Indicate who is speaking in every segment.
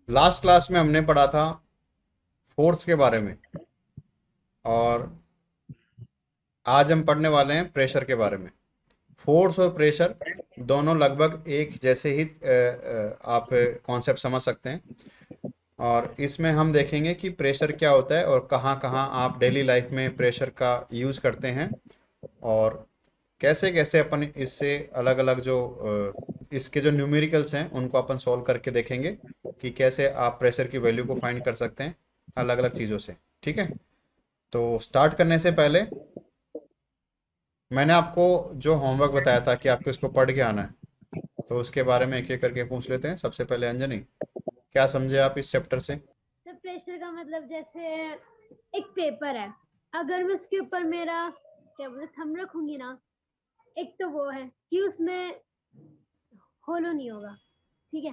Speaker 1: Last class में हमने पढ़ा था फोर्स के बारे में, और आज हम पढ़ने वाले हैं प्रेशर के बारे में। फोर्स और प्रेशर दोनों लगभग एक जैसे ही आप कॉन्सेप्ट समझ सकते हैं। और इसमें हम देखेंगे कि प्रेशर क्या होता है और कहाँ कहाँ आप डेली लाइफ में प्रेशर का यूज़ करते हैं, और कैसे कैसे अपन इससे अलग अलग जो इसके जो न्यूमेरिकल्स हैं उनको अपन सॉल्व करके देखेंगे कि कैसे आप प्रेशर की वैल्यू को फाइंड कर सकते हैं अलग अलग चीज़ों से। ठीक है, तो स्टार्ट करने से पहले मैंने आपको जो होमवर्क बताया था कि आपको इसको पढ़ के आना है, तो उसके बारे में एक एक करके पूछ लेते हैं। सबसे पहले अंजनी, क्या समझे आप इस चैप्टर से?
Speaker 2: तो प्रेशर का मतलब जैसे एक पेपर है, अगर मैं उसके ऊपर मेरा क्या बोलते थंब रखूंगी ना, एक तो वो है कि उसमें होलो नहीं होगा, ठीक है।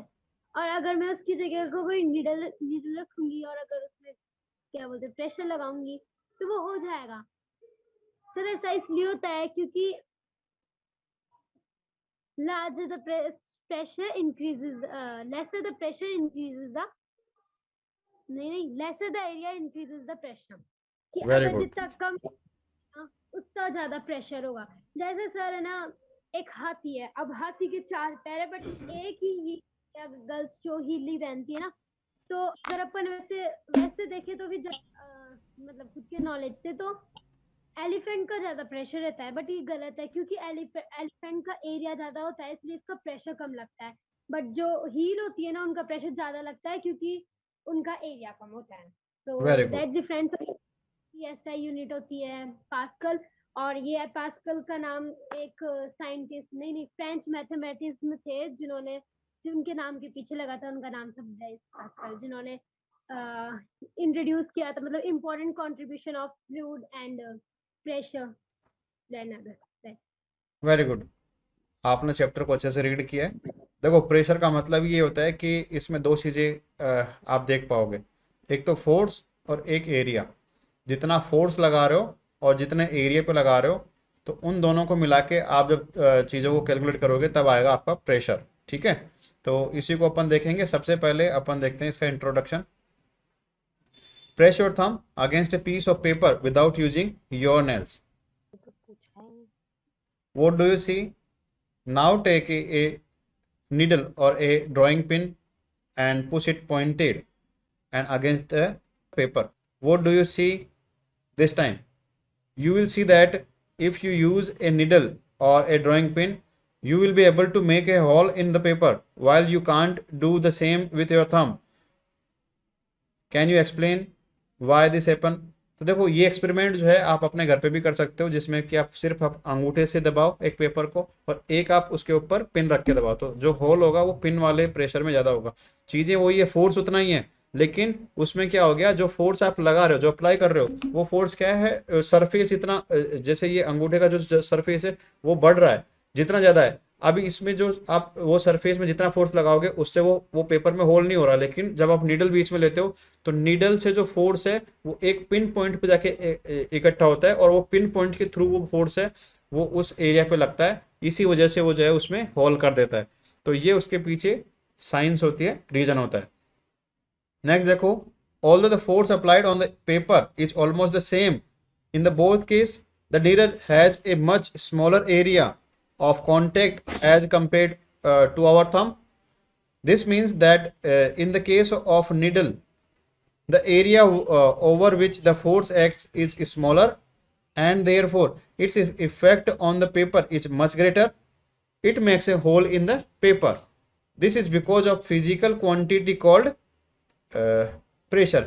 Speaker 2: और अगर मैं उसकी जगह को कोई नीडल नीडल रखूंगी और अगर उसमें क्या बोलते प्रेशर लगाऊंगी तो वो हो जाएगा। सर ऐसा इसलिए होता है क्योंकि larger the pressure increases, lesser the pressure increases the नहीं lesser the area increases the pressure, कि
Speaker 1: वेरी
Speaker 2: अगर
Speaker 1: गुड।
Speaker 2: जितना कम उतना ज्यादा प्रेशर होगा। जैसे सर है ना, एक हाथी है, अब हाथी के 4 पैर है बट एक ही क्या गर्ल्स जो हीली पहनती है ना, तो अगर अपन वैसे वैसे देखें तो भी मतलब खुद के नॉलेज से तो एलिफेंट का ज्यादा प्रेशर रहता है, बट ये गलत है क्योंकि एलिफेंट का एरिया ज्यादा होता है इसलिए इसका प्रेशर कम लगता है। बट जो हील होती है ना उनका प्रेशर ज्यादा लगता है क्योंकि उनका एरिया कम होता है। तो
Speaker 1: very good.
Speaker 2: That difference. SI unit होती है पास्कल, और ये पास्कल का नाम एक साइंटिस्ट नहीं फ्रेंच मैथमेटिक्स में थे जिन्होंने, जिनके नाम के पीछे लगा था उनका नाम था ब्लेस पास्कल, जिन्होंने इंट्रोड्यूस किया था, मतलब important contribution of fluid and pressure then other.
Speaker 1: Very good, आपने चैप्टर को अच्छे से रीड किया है। देखो, प्रेशर का मतलब ये होता है कि इसमें दो चीज़ें आप देख पाओगे, एक तो फोर्स और एक एरिया। जितना फोर्स लगा रहे हो और जितने एरिया पे लगा रहे हो, तो उन दोनों को मिला के आप जब चीज़ों को कैलकुलेट करोगे तब आएगा आपका प्रेशर। ठीक है, तो इसी को अपन देखेंगे। सबसे पहले अपन देखते हैं इसका introduction. Press your thumb against a piece of paper without using your nails. What do you see? Now take a needle or a drawing pin and push it pointed and against the paper. What do you see this time? You will see that if you use a needle or a drawing pin, you will be able to make a hole in the paper while you can't do the same with your thumb. Can you explain why this happen? तो देखो, ये experiment जो है आप अपने घर पे भी कर सकते हो, जिसमें कि आप सिर्फ आप अंगूठे से दबाओ एक पेपर को और एक आप उसके ऊपर पिन रख के दबाओ, तो जो होल होगा वो पिन वाले प्रेशर में ज़्यादा होगा। चीज़ें वही है, फोर्स उतना ही है, लेकिन उसमें क्या हो गया, जो फोर्स आप लगा रहे हो, जो अप्लाई कर रहे हो, वो फोर्स क्या है, सरफेस इतना जैसे ये अंगूठे का जो सरफेस है वो बढ़ रहा है जितना ज़्यादा है। अभी इसमें जो आप वो सरफेस में जितना फोर्स लगाओगे उससे वो पेपर में होल नहीं हो रहा, लेकिन जब आप नीडल बीच में लेते हो तो नीडल से जो फोर्स है वो एक पिन पॉइंट पे जाके इकट्ठा होता है, और वो पिन पॉइंट के थ्रू वो फोर्स है वो उस एरिया पे लगता है, इसी वजह से वो जो है उसमें होल कर देता है। तो ये उसके पीछे साइंस होती है, रीजन होता है। नेक्स्ट देखो, although the force applied on the paper is almost the same in the both case, the needle has a much smaller area of contact as compared to our thumb. This means that in the case of needle, the area over which the force acts is smaller, and therefore its effect on the paper is much greater. It makes a hole in the paper. This is because of physical quantity called pressure.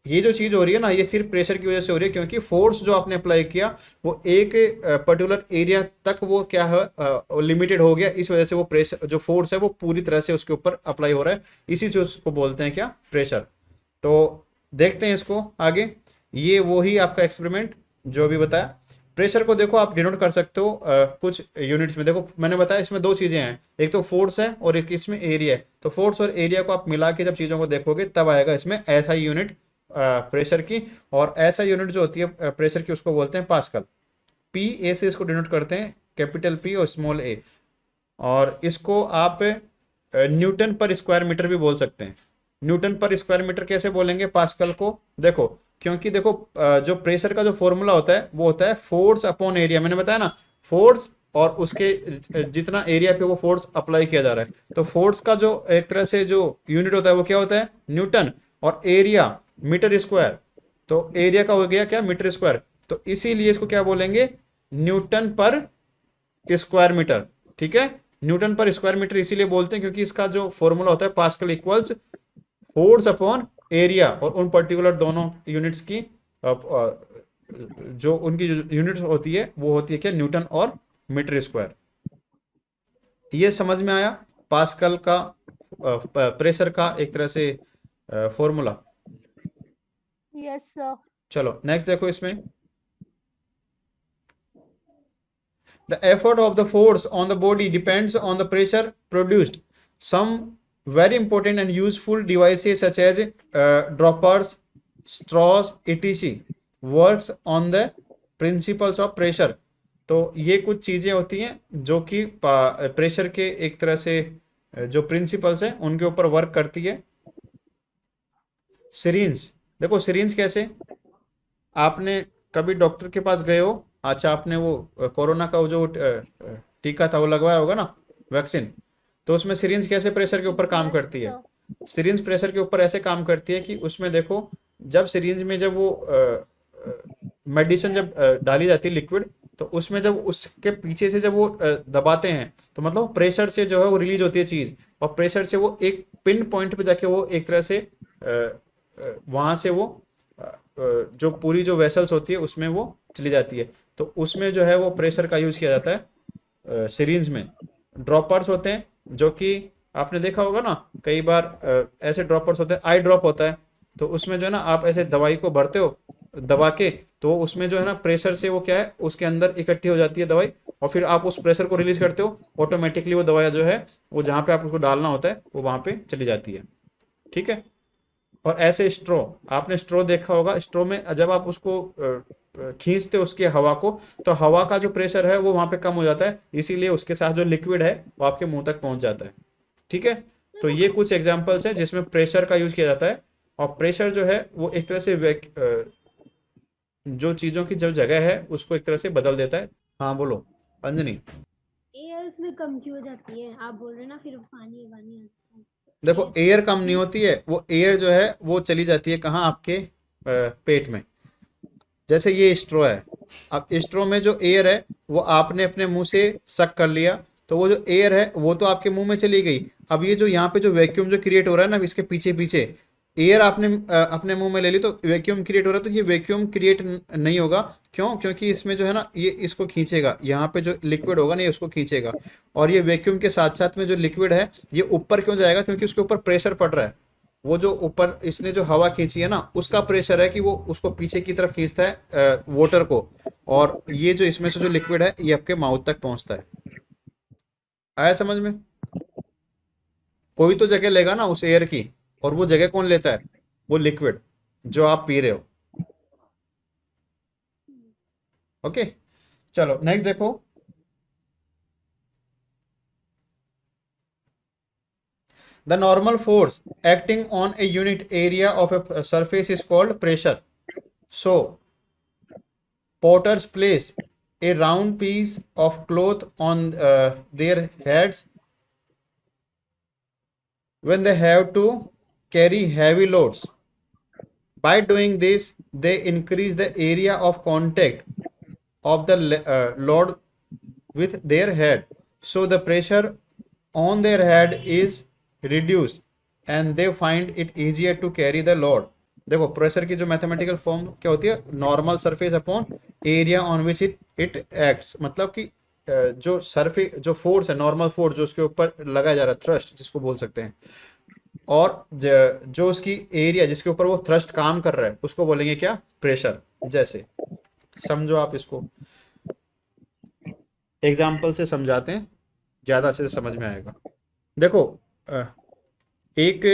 Speaker 1: ये जो चीज़ हो रही है ना, ये सिर्फ pressure की वजह से हो रही है, क्योंकि फोर्स जो आपने अप्लाई किया वो एक पर्टिकुलर एरिया तक वो क्या है, लिमिटेड हो गया। इस वजह से वो प्रेशर जो फोर्स है वो पूरी तरह से उसके ऊपर अप्लाई हो रहा है, इसी चीज़ को बोलते हैं क्या, प्रेशर। तो देखते हैं इसको आगे। ये वही आपका एक्सपेरिमेंट जो अभी बताया। प्रेशर को देखो आप डिनोट कर सकते हो कुछ यूनिट्स में। देखो मैंने बताया इसमें दो चीज़ें हैं, एक तो फोर्स है और एक इसमें एरिया है। तो फोर्स और एरिया को आप मिला के जब चीज़ों को देखोगे तब आएगा इसमें ऐसा यूनिट प्रेशर की। और ऐसा यूनिट जो होती है प्रेशर की उसको बोलते हैं पास्कल। पी ए से इसको डिनोट करते हैं, कैपिटल पी और स्मॉल ए। और इसको आप न्यूटन पर स्क्वायर मीटर भी बोल सकते हैं। न्यूटन पर स्क्वायर मीटर कैसे बोलेंगे पास्कल को? देखो, क्योंकि देखो जो प्रेशर का जो फॉर्मूला होता है वो होता है फोर्स अपॉन एरिया। मैंने बताया ना, फोर्स और उसके जितना एरिया पे वो फोर्स अप्लाई किया जा रहा है। तो फोर्स का जो एक तरह से जो यूनिट होता है वो क्या होता है? न्यूटन। और एरिया मीटर स्क्वायर। तो एरिया का हो गया क्या? Metre square. तो इसीलिए इसको क्या बोलेंगे? न्यूटन पर स्क्वायर मीटर। ठीक है, न्यूटन पर स्क्वायर मीटर इसीलिए बोलते हैं क्योंकि इसका जो फॉर्मूला होता है pascal equals force upon area, और उन पर्टिकुलर दोनों यूनिट्स की जो उनकी यूनिट्स होती है वो होती है क्या? न्यूटन और मीटर स्क्वायर। ये समझ में आया पास्कल का प्रेशर का एक तरह से फॉर्मूला।
Speaker 2: Yes sir.
Speaker 1: चलो नेक्स्ट देखो इसमें, the effort of the force on the body depends on the pressure produced. Some very important and useful devices such as droppers, straws, etc. works on the principles of pressure. तो ये कुछ चीज़ें होती हैं जो कि प्रेशर के एक तरह से जो प्रिंसिपल्स हैं उनके ऊपर वर्क करती है। सिरिंज, देखो सिरिंज कैसे, आपने कभी डॉक्टर के पास गए हो, अच्छा आपने वो कोरोना का वो जो टीका था वो लगवाया होगा ना, वैक्सीन, तो उसमें सिरिंज कैसे प्रेशर के ऊपर काम
Speaker 2: यस
Speaker 1: करती है?
Speaker 2: सर।
Speaker 1: सिरिंज प्रेशर के ऊपर ऐसे काम करती है कि उसमें देखो, जब सिरिंज में जब वो मेडिसिन जब डाली जाती है लिक्विड, तो उसमें जब उसके पीछे से जब वो दबाते हैं तो मतलब प्रेशर से जो है वो रिलीज होती है चीज़, और प्रेशर से वो एक पिन पॉइंट पे जाके वो एक तरह से वहाँ से वो जो पूरी जो वेसल्स होती है उसमें वो चली जाती है। तो उसमें जो है वो प्रेशर का यूज़ किया जाता है सिरिंज में। ड्रॉपर्स होते हैं जो कि आपने देखा होगा ना, कई बार ऐसे ड्रॉपर्स होते हैं, आई ड्रॉप होता है, तो उसमें जो है ना आप ऐसे दवाई को भरते हो दबा के, तो उसमें जो है ना प्रेशर से वो क्या है उसके अंदर इकट्ठी हो जाती है दवाई, और फिर आप उस प्रेशर को रिलीज करते हो, ऑटोमेटिकली वो दवाई जो है वो जहाँ पे आप उसको डालना होता है वो वहाँ पे चली जाती है। ठीक है, और ऐसे स्ट्रॉ, आपने स्ट्रॉ देखा होगा, स्ट्रॉ में जब आप उसको खींचते हो उसकी हवा को, तो हवा का जो प्रेशर है वो वहाँ पे कम हो जाता है, इसीलिए उसके साथ जो लिक्विड है वो आपके मुंह तक पहुँच जाता है। ठीक है, तो ये कुछ एग्जांपल्स हैं जिसमें प्रेशर का यूज़ किया जाता है। और प्रेशर जो है वो एक तरह से जो चीज़ों की जो जगह है उसको एक तरह से बदल देता है। हाँ बोलो अंजनी।
Speaker 2: एयर उसमें कम क्यों हो जाती है? आप बोल रहे हैं ना फिर पानी वानी आता है।
Speaker 1: देखो एयर कम नहीं होती है, वो एयर जो है वो चली जाती है कहाँ? आपके पेट में। जैसे ये स्ट्रो है, अब स्ट्रो में जो एयर है वो आपने अपने मुंह से सक कर लिया, तो वो जो एयर है वो तो आपके मुंह में चली गई। अब ये जो यहाँ पे जो वैक्यूम जो क्रिएट हो रहा है ना इसके पीछे पीछे, एयर आपने अपने मुंह में ले ली तो वैक्यूम क्रिएट हो रहा है, तो ये वैक्यूम क्रिएट नहीं होगा। क्यों? क्योंकि इसमें जो है ना ये इसको खींचेगा, यहाँ पे जो लिक्विड होगा ना ये उसको खींचेगा, और ये वैक्यूम के साथ साथ में जो लिक्विड है ये ऊपर क्यों जाएगा? क्योंकि उसके ऊपर प्रेशर पड़ रहा है। वो जो ऊपर इसने जो हवा खींची है ना उसका प्रेशर है कि वो उसको पीछे की तरफ खींचता है वाटर को, और ये जो इसमें से जो लिक्विड है ये आपके माउथ तक पहुंचता है। आया समझ में? कोई तो जगह लेगा ना उस एयर की, और वो जगह कौन लेता है? वो लिक्विड जो आप पी रहे हो। ओके, चलो नेक्स्ट देखो, the normal force acting on a unit area of a surface is called pressure. So potters place a round piece of cloth on their heads when they have to carry heavy loads. By doing this, they increase the area of contact of the load with their head. So the pressure on their head is reduced and they find it easier to carry the load. देखो pressure की जो mathematical form क्या होती है? Normal surface upon area on which it it acts. मतलब कि जो surface जो फोर्स है, नॉर्मल फोर्स जो उसके ऊपर लगाया जा रहा है, थ्रस्ट जिसको बोल सकते हैं, और जो उसकी एरिया जिसके ऊपर वो थ्रस्ट काम कर रहा है उसको बोलेंगे क्या? प्रेशर। जैसे समझो आप इसको एग्जाम्पल से समझाते हैं, ज़्यादा अच्छे से समझ में आएगा। देखो एक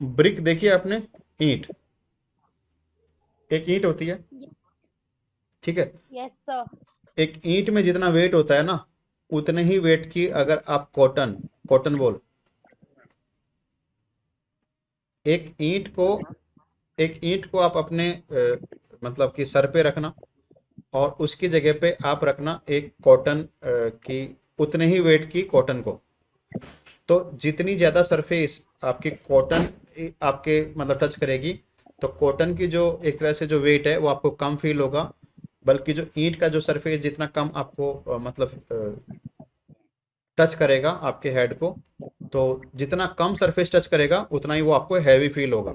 Speaker 1: ब्रिक देखिए आपने, ईंट, एक ईंट होती है, ठीक है?
Speaker 2: Yes sir.
Speaker 1: एक ईंट में जितना वेट होता है ना उतने ही वेट की अगर आप कॉटन, कॉटन बोल, एक ईंट को आप अपने मतलब कि सर पे रखना, और उसकी जगह पे आप रखना एक कॉटन की, उतने ही वेट की कॉटन को। तो जितनी ज़्यादा सरफेस आपकी कॉटन आपके मतलब टच करेगी, तो कॉटन की जो एक तरह से जो वेट है वो आपको कम फील होगा, बल्कि जो ईंट का जो सरफेस जितना कम आपको मतलब टच करेगा आपके हेड को, तो जितना कम सरफेस टच करेगा उतना ही वो आपको हैवी फील होगा।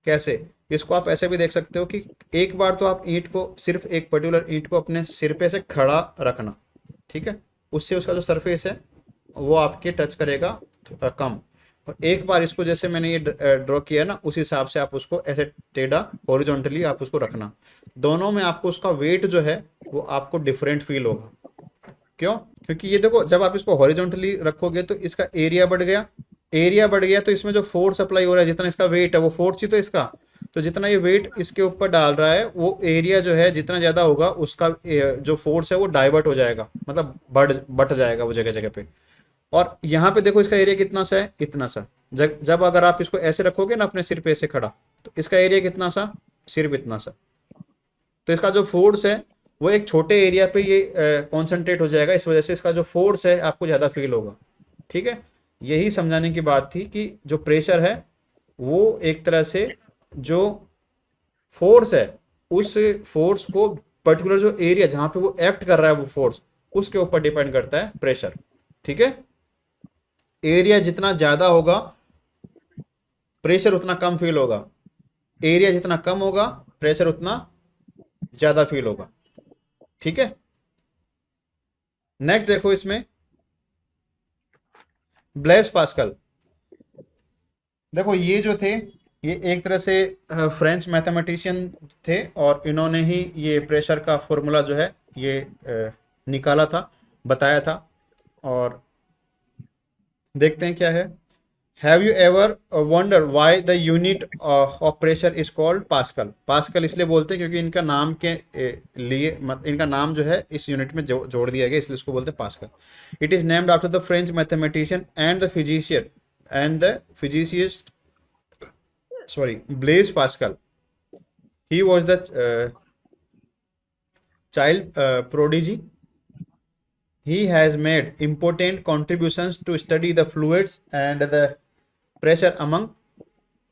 Speaker 1: कैसे? इसको आप ऐसे भी देख सकते हो कि एक बार तो आप ईंट को, सिर्फ एक पर्टिकुलर ईंट को अपने सिर पे से खड़ा रखना, ठीक है, उससे उसका जो सरफेस है वो आपके टच करेगा कम। और एक बार इसको जैसे मैंने ये ड्रॉ किया है ना, उस हिसाब से आप उसको ऐसे टेढ़ा हॉरिजॉन्टली आप उसको रखना। दोनों में आपको उसका वेट जो है वो आपको डिफरेंट फील होगा। क्यों? क्योंकि ये देखो, जब आप इसको हॉरिजॉन्टली रखोगे तो इसका एरिया बढ़ गया, एरिया बढ़ गया तो इसमें जो फोर्स अप्लाई हो रहा है, जितना इसका वेट है वो फोर्स ही तो इसका, तो जितना ये वेट इसके ऊपर डाल रहा है वो एरिया जो है जितना ज़्यादा होगा उसका जो फोर्स है वो डाइवर्ट हो जाएगा, मतलब बढ़ जाएगा वो जगह जगह पे। और यहाँ पे देखो इसका एरिया कितना सा है, इतना सा। जब अगर आप इसको ऐसे रखोगे ना अपने सिर पे ऐसे खड़ा, तो इसका एरिया कितना सा, सिर्फ इतना सा। तो इसका जो फोर्स है वो एक छोटे एरिया पे ये कॉन्सेंट्रेट हो जाएगा, इस वजह से इसका जो फोर्स है आपको ज़्यादा फील होगा। ठीक है, यही समझाने की बात थी कि जो प्रेशर है वो एक तरह से जो फोर्स है, उस फोर्स को पर्टिकुलर जो एरिया जहाँ पे वो एक्ट कर रहा है वो फोर्स, उसके ऊपर डिपेंड करता है प्रेशर। ठीक है, एरिया जितना ज़्यादा होगा प्रेशर उतना कम फील होगा, एरिया जितना कम होगा प्रेशर उतना ज़्यादा फील होगा। ठीक है, नेक्स्ट देखो इसमें ब्लेस पास्कल। देखो ये जो थे ये एक तरह से फ्रेंच मैथमेटिशियन थे, और इन्होंने ही ये प्रेशर का फॉर्मूला जो है ये निकाला था, बताया था। और देखते हैं क्या है। Have you ever wonder why the unit of pressure is called pascal? Pascal इसलिए बोलते हैं क्योंकि इनका नाम के लिए इनका नाम जो है इस यूनिट में जोड़ दिया गया, इसलिए इसको बोलते हैं pascal. It is named after the French mathematician and the physicist Blaise Pascal. He was the child prodigy. He has made important contributions to study the fluids and the pressure among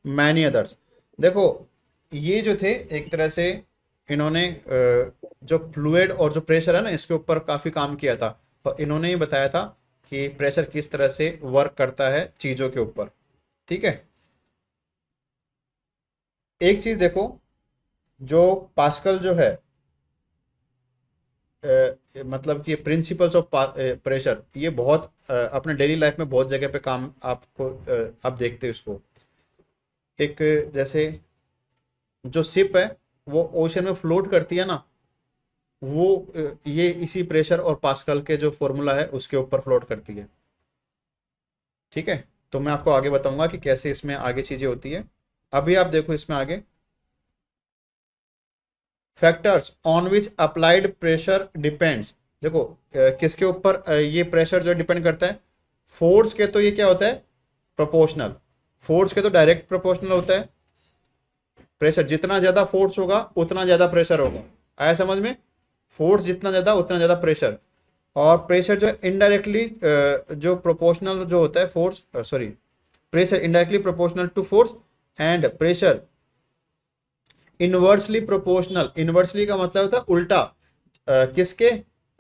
Speaker 1: many others. देखो ये जो थे एक तरह से इन्होंने जो fluid और जो प्रेशर है ना इसके ऊपर काफ़ी काम किया था, और इन्होंने ही बताया था कि प्रेशर किस तरह से वर्क करता है चीज़ों के ऊपर। ठीक है, एक चीज़ देखो, जो पास्कल जो है मतलब कि प्रिंसिपल्स ऑफ प्रेशर, ये बहुत अपने डेली लाइफ में बहुत जगह पे काम आपको आप देखते हो इसको। एक जैसे जो शिप है वो ओशन में फ्लोट करती है ना, वो ये इसी प्रेशर और पास्कल के जो फॉर्मूला है उसके ऊपर फ्लोट करती है। ठीक है, तो मैं आपको आगे बताऊंगा कि कैसे इसमें आगे चीज़ें होती है। अभी आप देखो इसमें आगे, factors on which applied pressure depends. देखो किसके ऊपर ये प्रेशर जो डिपेंड करता है, फोर्स के तो ये क्या होता है, प्रोपोर्शनल। फोर्स के तो डायरेक्ट प्रोपोर्शनल होता है, प्रेशर जितना ज़्यादा फोर्स होगा उतना ज़्यादा प्रेशर होगा। आया समझ में? फोर्स जितना ज़्यादा उतना ज़्यादा प्रेशर। और प्रेशर जो इनडायरेक्टली जो प्रोपोर्शनल जो होता है force, pressure indirectly proportional to force, and pressure inversely proportional. Inversely का मतलब होता है उल्टा, किसके,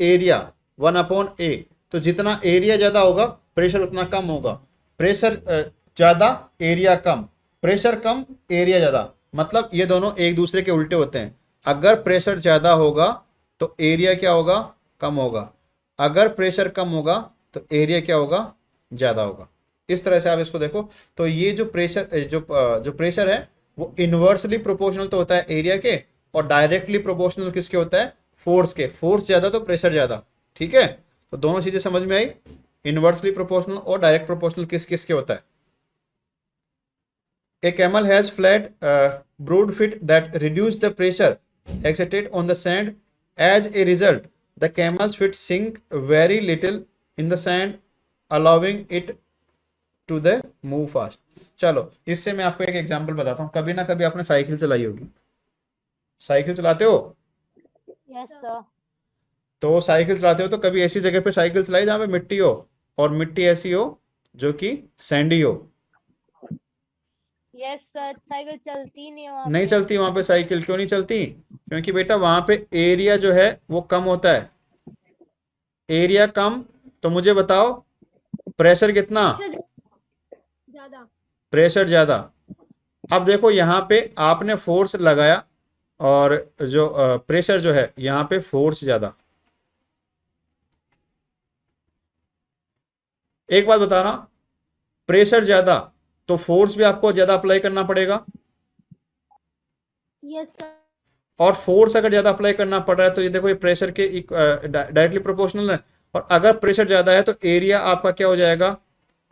Speaker 1: एरिया 1/A। तो जितना एरिया ज़्यादा होगा प्रेशर उतना कम होगा। प्रेशर ज़्यादा एरिया कम, प्रेशर कम एरिया ज़्यादा, मतलब ये दोनों एक दूसरे के उल्टे होते हैं। अगर प्रेशर ज़्यादा होगा तो एरिया क्या होगा, कम होगा। अगर प्रेशर कम होगा तो एरिया क्या होगा, ज़्यादा होगा। इस तरह से आप इसको देखो। तो ये जो प्रेशर है वो इनवर्सली प्रोपोर्शनल तो होता है एरिया के, और डायरेक्टली प्रोपोर्शनल किसके होता है, फोर्स के। फोर्स ज़्यादा तो प्रेशर ज़्यादा। ठीक है, तो दोनों चीज़ें समझ में आई, इनवर्सली प्रोपोर्शनल और डायरेक्ट प्रोपोर्शनल किस किस के होता है। A camel has flat broad feet that reduce the pressure exerted on the sand. As a result, the camel's feet sink very little in the sand, allowing it to the move fast. चलो इससे मैं आपको एक example बताता हूँ। कभी ना कभी आपने साइकिल चलाई होगी, साइकिल चलाते हो?
Speaker 3: Yes sir.
Speaker 1: तो साइकिल चलाते हो तो कभी ऐसी जगह पे साइकिल चलाई जहाँ पे मिट्टी हो, और मिट्टी ऐसी हो जो कि सैंडी हो?
Speaker 3: यस सर, साइकिल चलती नहीं है वहाँ
Speaker 1: नहीं
Speaker 3: पे।
Speaker 1: चलती वहां पे साइकिल। क्यों नहीं चलती? क्योंकि बेटा वहां पे एरिया जो है वो कम होता है। एरिया कम, तो मुझे बताओ प्रेशर कितना?
Speaker 2: प्रेशर ज्यादा।
Speaker 1: प्रेशर ज्यादा। अब देखो यहाँ पे आपने फोर्स लगाया, और जो प्रेशर जो है यहाँ पे फोर्स ज्यादा। एक बात बताना, प्रेशर ज्यादा तो फोर्स भी आपको ज्यादा अप्लाई करना पड़ेगा,
Speaker 2: यस सर।
Speaker 1: और फोर्स अगर ज्यादा अप्लाई करना पड़ रहा है तो ये देखो ये प्रेशर के डायरेक्टली प्रोपोर्शनल है। और अगर प्रेशर ज्यादा है तो एरिया आपका क्या हो जाएगा?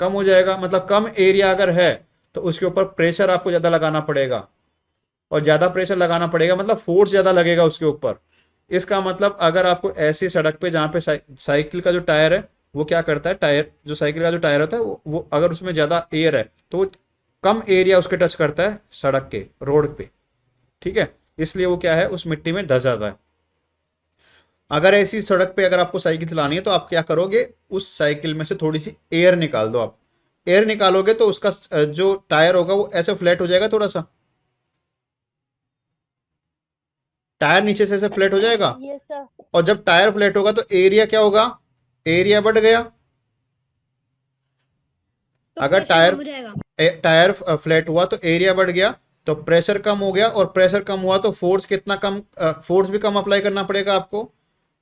Speaker 1: कम हो जाएगा। मतलब कम एरिया अगर है तो उसके ऊपर प्रेशर आपको ज्यादा लगाना पड़ेगा, और ज्यादा प्रेशर लगाना पड़ेगा मतलब फोर्स ज्यादा लगेगा उसके ऊपर। इसका मतलब अगर आपको ऐसी सड़क पे जहाँ पे साइकिल का जो टायर है वो क्या करता है, टायर जो साइकिल का जो टायर होता है वो अगर उसमें ज्यादा एयर है तो वो कम एरिया उसके टच करता है सड़क के, रोड पे, ठीक है? इसलिए वो क्या है, उस मिट्टी में धस जाता है। अगर ऐसी सड़क पे अगर आपको साइकिल चलानी है तो आप क्या करोगे, उस साइकिल में से थोड़ी सी एयर निकाल दो। आप एयर निकालोगे तो उसका जो टायर होगा वो ऐसे फ्लैट हो जाएगा, थोड़ा सा टायर नीचे से ऐसे फ्लैट हो जाएगा।
Speaker 3: Yes sir.
Speaker 1: और जब टायर फ्लैट होगा तो एरिया क्या होगा? एरिया बढ़ गया।
Speaker 2: तो
Speaker 1: अगर
Speaker 2: प्रेशर कम हो जाएगा।
Speaker 1: टायर फ्लैट हुआ तो एरिया बढ़ गया, तो प्रेशर कम हो गया, और प्रेशर कम हुआ तो फोर्स कितना कम, फोर्स भी कम अप्लाई करना पड़ेगा आपको।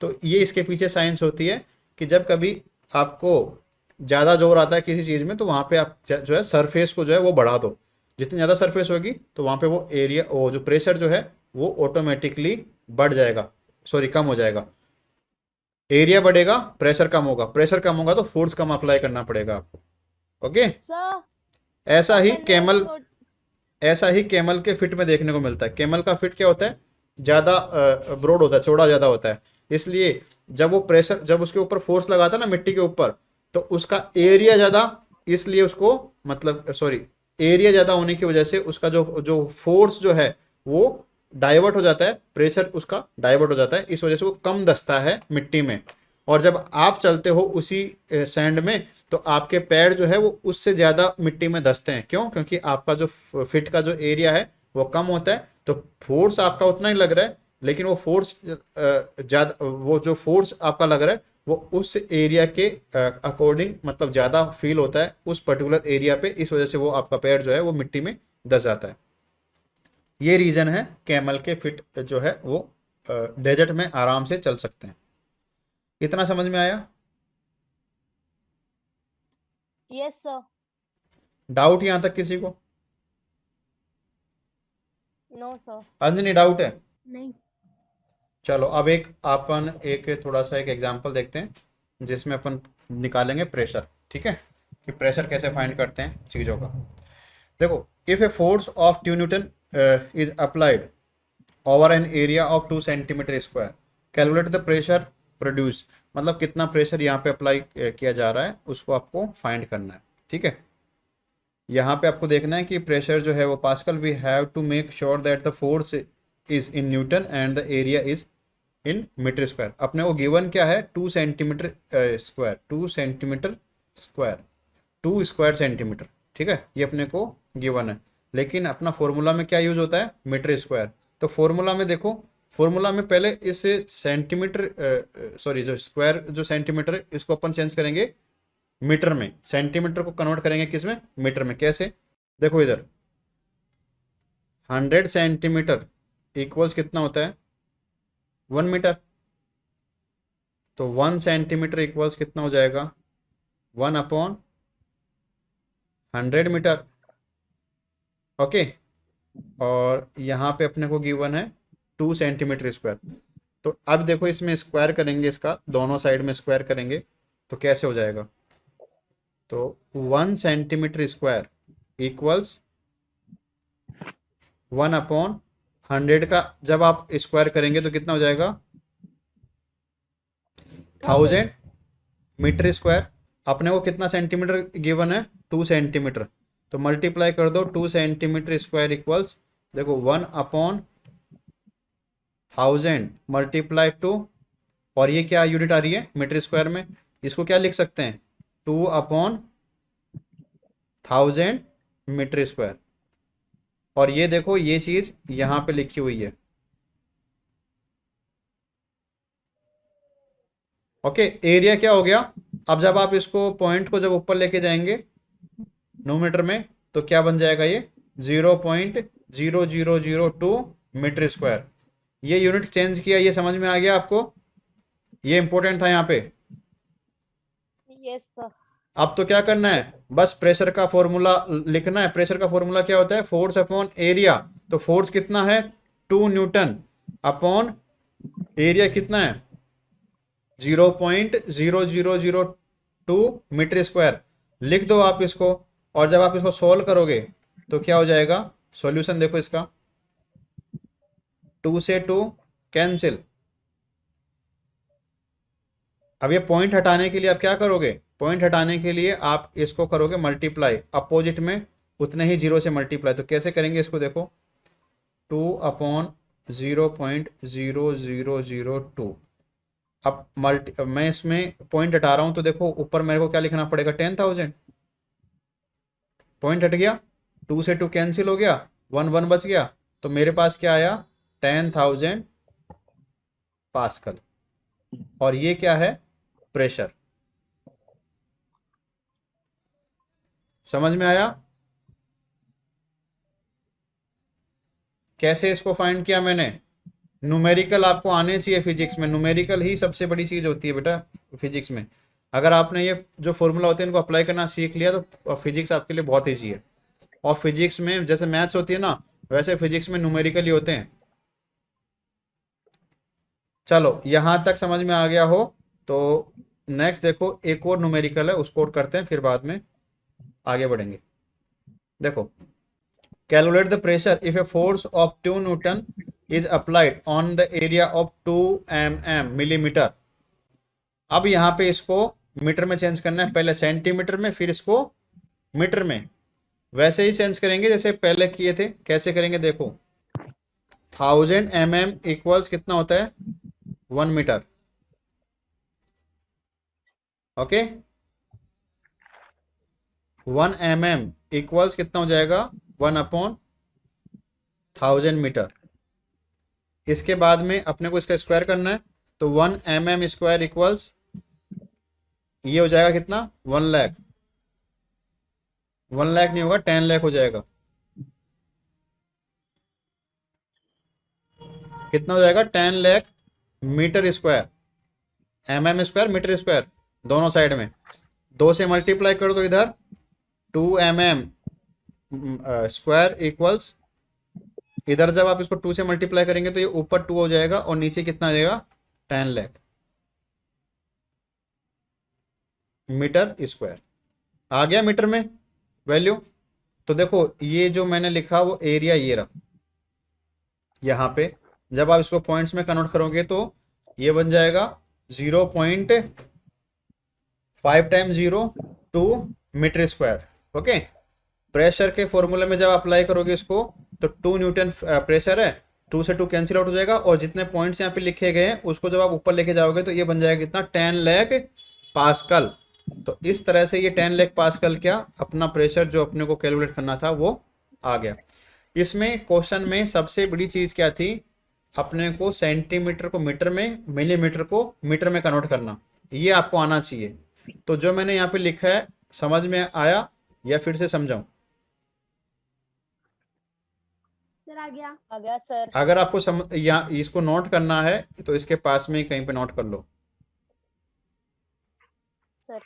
Speaker 1: तो ये इसके पीछे साइंस होती है कि जब कभी आपको ज़्यादा जोर आता है किसी चीज़ में तो वहाँ पे आप जो है सरफेस को जो है वो बढ़ा दो। जितनी ज़्यादा सरफेस होगी तो वहाँ पे वो एरिया, वो जो प्रेशर जो है वो ऑटोमेटिकली बढ़ जाएगा, सॉरी कम हो जाएगा। एरिया बढ़ेगा, प्रेशर कम होगा, प्रेशर कम होगा तो फोर्स कम अप्लाई करना पड़ेगा आपको। ओके?
Speaker 3: सर
Speaker 1: ऐसा ही
Speaker 3: मैंने
Speaker 1: कैमल,
Speaker 3: छोड़-
Speaker 1: ऐसा ही कैमल के फिट में देखने को मिलता है। कैमल का फिट क्या होता है? ज़्यादा ब्रॉड होता है, चौड़ा ज़्यादा होता है। इसलिए जब वो प्रेशर, जब उसके ऊपर फोर्स लगाता है ना मिट्टी के ऊपर, तो उसका एरिया ज़्यादा, इसलिए उसको, मतलब सॉरी, एरिया ज़्यादा होने की वजह से उसका जो जो फोर्स जो है वो डाइवर्ट हो जाता है, प्रेशर उसका डाइवर्ट हो जाता है, इस वजह से वो कम धंसता है मिट्टी में। और जब आप चलते हो उसी सैंड में तो आपके पैर जो है वो उससे ज़्यादा मिट्टी में धंसते हैं। क्यों? क्योंकि आपका जो फिट का जो एरिया है वो कम होता है, तो फोर्स आपका उतना ही लग रहा है, लेकिन वो फोर्स ज़्यादा, वो जो फोर्स आपका लग रहा है वो उस एरिया के अकॉर्डिंग मतलब ज़्यादा फील होता है उस पर्टिकुलर एरिया पे, इस वजह से वो आपका पैर जो है वो मिट्टी में धंस जाता है। ये रीज़न है कैमल के फिट जो है वो डेजर्ट में आराम से चल सकते हैं। इतना समझ में आया?
Speaker 3: Yes sir.
Speaker 1: डाउट यहाँ तक किसी को?
Speaker 3: No sir.
Speaker 1: अंजनी डाउट है?
Speaker 2: नहीं।
Speaker 1: चलो अब एक अपन एक थोड़ा सा एक एग्जांपल देखते हैं जिसमें अपन निकालेंगे प्रेशर, ठीक है? कि प्रेशर कैसे फाइंड करते हैं चीज़ों का। देखो, if a force of 2 Newton is applied over an area of 2 centimetre square, calculate the pressure produce. मतलब कितना प्रेशर यहाँ पे अप्लाई किया जा रहा है उसको आपको फाइंड करना है, ठीक है? यहाँ पे आपको देखना है कि प्रेशर जो है वो pascal, we have to make sure that the force is in newton and the area is in metre square. अपने को गिवन क्या है? 2 centimetre square, 2 centimetre square, 2 square centimetre, ठीक है? ये अपने को गिवन है। लेकिन अपना फॉर्मूला में क्या यूज होता है? Metre square. तो फॉर्मूला में देखो, फॉर्मूला में पहले इस सेंटीमीटर, सॉरी जो स्क्वायर जो सेंटीमीटर है इसको अपन चेंज करेंगे मीटर में, सेंटीमीटर को कन्वर्ट करेंगे किस में? मीटर में। कैसे? देखो इधर 100 सेंटीमीटर इक्वल्स कितना होता है? 1 मीटर। तो 1 सेंटीमीटर इक्वल्स कितना हो जाएगा? 1/100 मीटर। ओके? और यहाँ पे अपने को गिवन है 2 सेंटीमीटर स्क्वायर। तो अब देखो इसमें स्क्वायर करेंगे, इसका दोनों साइड में स्क्वायर करेंगे तो कैसे हो जाएगा? तो 1 सेंटीमीटर स्क्वायर इक्वल्स 1/100 का जब आप स्क्वायर करेंगे तो कितना हो जाएगा? 1000 मीटर स्क्वायर। अपने को कितना सेंटीमीटर गिवन है? 2 सेंटीमीटर। तो मल्टीप्लाई कर दो 2 सेंटीमीटर स्क्वायर इक्वल्स, देखो 1/1000 मल्टीप्लाई 2, और ये क्या यूनिट आ रही है मीटर स्क्वायर में, इसको क्या लिख सकते हैं 2/1000 मीटर स्क्वायर। और ये देखो ये चीज यहाँ पे लिखी हुई है। ओके, एरिया क्या हो गया, अब जब आप इसको पॉइंट को जब ऊपर लेके जाएंगे नोमीटर में तो क्या बन जाएगा, ये 0.0002 मीटर स्क्वायर। ये यूनिट चेंज किया, ये समझ में आ गया आपको, ये इंपॉर्टेंट था यहाँ पे।
Speaker 3: Yes sir.
Speaker 1: अब तो क्या करना है, बस प्रेशर का फॉर्मूला लिखना है। प्रेशर का फॉर्मूला क्या होता है, फोर्स अपॉन एरिया। तो फोर्स कितना है 2 न्यूटन अपॉन एरिया कितना है 0.0002 मीटर स्क्वायर। लिख दो आप इसको, और जब आप इसको सोल्व करोगे तो क्या हो जाएगा, सॉल्यूशन देखो इसका, 2 से 2 कैंसिल। अब ये पॉइंट हटाने के लिए आप क्या करोगे, पॉइंट हटाने के लिए आप इसको करोगे मल्टीप्लाई, अपोजिट में उतने ही 0 से मल्टीप्लाई। तो कैसे करेंगे इसको, देखो 2/0.0002। अब मैं इसमें पॉइंट हटा रहा हूं तो देखो ऊपर मेरे को क्या लिखना पड़ेगा 10,000। पॉइंट हट गया, 2 से 2 कैंसिल हो गया, 1 1 बच गया, तो मेरे पास क्या आया 10,000 पास्कल। और ये क्या है, प्रेशर। समझ में आया कैसे इसको फाइंड किया मैंने। न्यूमेरिकल आपको आने चाहिए फिजिक्स में, न्यूमेरिकल ही सबसे बड़ी चीज होती है बेटा फिजिक्स में। अगर आपने ये जो फॉर्मूला होते हैं इनको अप्लाई करना सीख लिया तो फिजिक्स आपके लिए बहुत ईजी है। और फिजिक्स में जैसे मैथ्स होती है ना, वैसे फिजिक्स में न्यूमेरिकल ही होते हैं। चलो यहां तक समझ में आ गया हो तो नेक्स्ट देखो एक और न्यूमेरिकल है, उसको और करते हैं, फिर बाद में आगे बढ़ेंगे। देखो, calculate the pressure if a force of 2 Newton is applied on the area of 2 mm millimetre. अब यहाँ पे इसको मीटर में चेंज करना है, पहले सेंटीमीटर में फिर इसको मीटर में। वैसे ही चेंज करेंगे जैसे पहले किए थे। कैसे करेंगे देखो, 1000 mm इक्वल्स कितना होता है 1 मीटर। ओके, 1 mm इक्वल्स कितना हो जाएगा 1/1000 मीटर। इसके बाद में अपने को इसका स्क्वायर करना है, तो 1 mm स्क्वायर इक्वल्स ये हो जाएगा कितना 1 लाख। 1 लाख नहीं होगा 10 लाख हो जाएगा। कितना हो जाएगा 10 lakh metre square, mm square metre square दोनों साइड में। 2 से मल्टीप्लाई कर दो इधर, 2 mm स्क्वायर इक्वल्स, इधर जब आप इसको 2 से मल्टीप्लाई करेंगे तो ये ऊपर 2 हो जाएगा और नीचे कितना आ जाएगा 10 लाख मीटर स्क्वायर। आ गया मीटर में वैल्यू। तो देखो ये जो मैंने लिखा वो एरिया ये रहा। यहाँ पे जब आप इसको पॉइंट्स में कन्वर्ट करोगे तो ये बन जाएगा 0.5 × 0.2 मीटर स्क्वायर। ओके, प्रेशर के फॉर्मूले में जब अप्लाई करोगे इसको तो 2 न्यूटन प्रेशर है, 2 से 2 कैंसिल आउट हो जाएगा, और जितने पॉइंट्स यहाँ पे लिखे गए हैं उसको जब आप ऊपर लेके जाओगे तो ये बन जाएगा कितना 10 लाख पास्कल। तो इस तरह से ये 10 लाख पास्कल क्या अपना प्रेशर जो अपने को कैलकुलेट करना था वो आ गया। इसमें क्वेश्चन में सबसे बड़ी चीज क्या थी, अपने को सेंटीमीटर को मीटर में, मिलीमीटर को मीटर में कन्वर्ट करना, ये आपको आना चाहिए। तो जो मैंने यहाँ पे लिखा है समझ में आया या फिर से समझाऊं?
Speaker 2: सर आ गया।
Speaker 3: आ गया सर।
Speaker 1: अगर आपको या इसको नोट करना है तो इसके पास में ही कहीं पे नोट कर लो।
Speaker 3: सर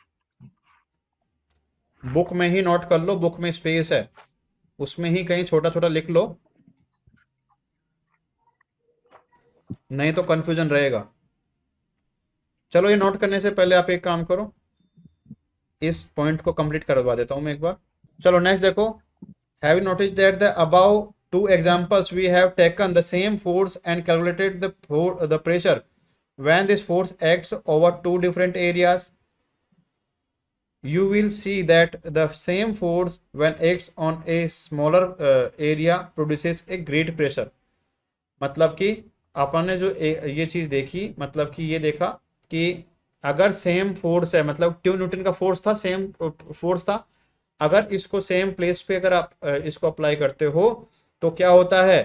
Speaker 1: बुक में ही नोट कर लो, बुक में स्पेस है, उसमें ही कहीं छोटा छोटा लिख लो, नहीं तो कंफ्यूजन रहेगा। चलो ये नोट करने से पहले आप एक काम करो, इस पॉइंट को कंप्लीट करवा देता हूं मैं एक बार। चलो नेक्स्ट देखो, have you notice that the above 2 examples we have taken the same force and calculated the pressure when this force acts over 2 different areas. you will see that the same force when acts on a smaller area produces a great pressure. मतलब कि अपन ने जो ये चीज देखी, मतलब कि ये देखा कि अगर सेम फोर्स है, मतलब 2 न्यूटन का फोर्स था, सेम फोर्स था, अगर इसको सेम प्लेस पे अगर आप इसको अप्लाई करते हो तो क्या होता है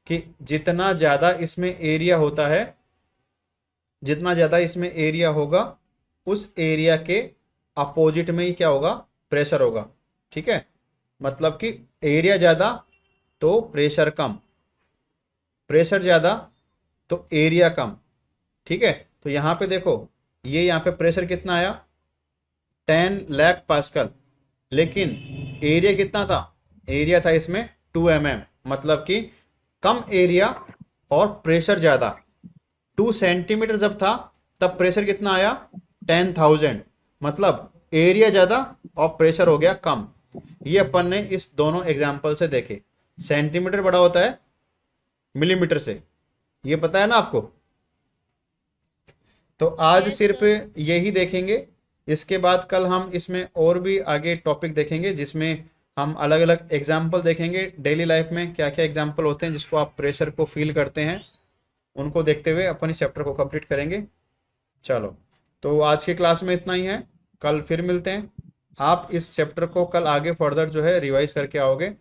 Speaker 1: कि जितना ज़्यादा इसमें एरिया होता है, जितना ज़्यादा इसमें एरिया होगा उस एरिया के अपोजिट में ही क्या होगा, प्रेशर होगा। ठीक है, मतलब कि एरिया ज़्यादा तो प्रेशर कम, प्रेशर ज़्यादा तो एरिया कम। ठीक है, तो यहाँ पे देखो, ये यहाँ पे प्रेशर कितना आया, 10 लाख पास्कल, लेकिन एरिया कितना था, एरिया था इसमें 2 mm, मतलब कि कम एरिया और प्रेशर ज़्यादा। 2 सेंटीमीटर जब था तब प्रेशर कितना आया, 10,000, मतलब एरिया ज़्यादा और प्रेशर हो गया कम। ये अपन ने इस दोनों एग्जाम्पल से देखे। सेंटीमीटर बड़ा होता है मिलीमीटर से, ये पता है ना आपको। तो आज
Speaker 3: Yes,
Speaker 1: सिर्फ
Speaker 3: sir.
Speaker 1: यही देखेंगे, इसके बाद कल हम इसमें और भी आगे टॉपिक देखेंगे जिसमें हम अलग अलग एग्जाम्पल देखेंगे डेली लाइफ में क्या क्या एग्जाम्पल होते हैं जिसको आप प्रेशर को फील करते हैं, उनको देखते हुए अपन इस चैप्टर को कंप्लीट करेंगे। चलो, तो आज की क्लास में इतना ही है, कल फिर मिलते हैं। आप इस चैप्टर को कल आगे फर्दर जो है रिवाइज करके आओगे।